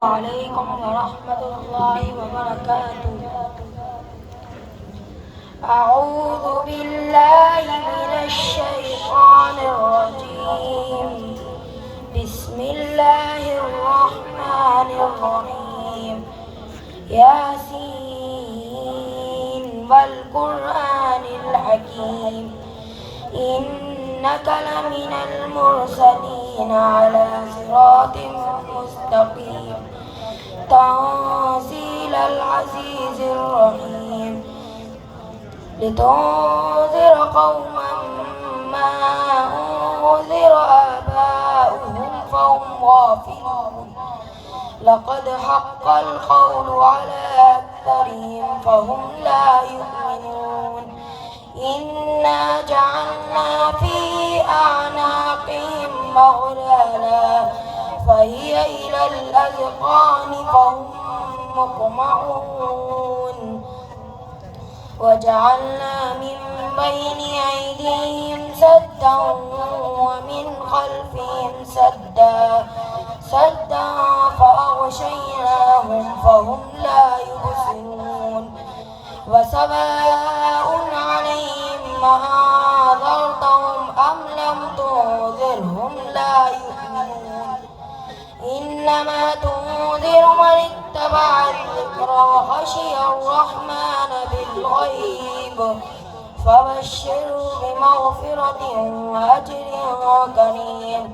عليكم ورحمة الله وبركاته. أعوذ بالله من الشيطان الرجيم. بسم الله الرحمن الرحيم. ياسين والقرآن الحكيم إنك لمن المرسلين على صراط مستقيم تنزيل العزيز الرحيم لتنذر قوما ما أنذر آباؤهم فهم غافلون لقد حق القول على أكثرهم فهم لا يؤمنون إنا جعلنا في أعناقهم أغلالا فهي إلى الأذقان فهم مقمحون وجعلنا من بين أيديهم سدا ومن خلفهم سدا فأغشيناهم فهم لا يبصرون وسواء عليهم أنذرتهم أم لم تنذرهم لا يؤمنون إنما تنذر من اتبع الذكر وخشي الرحمن بالغيب فبشره بمغفرة وأجر كريم.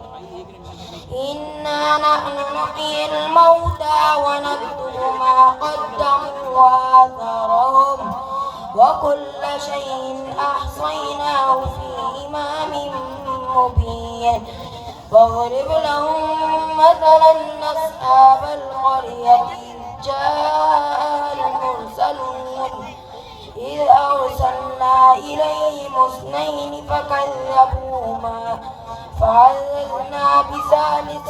إنا نحن نحيي الموتى ونكتب ما قدموا وآثارهم وكل شيء أحصيناه في إمام مبين واضرب لهم مثلا أصحاب القرية إذ جاءها المرسلون إذ أرسلنا إليهم اثنين فكذبوهما فعززنا بثالث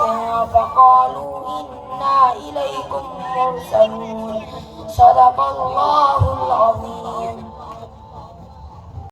فقالوا إنا إليكم مرسلون صدق الله العظيم.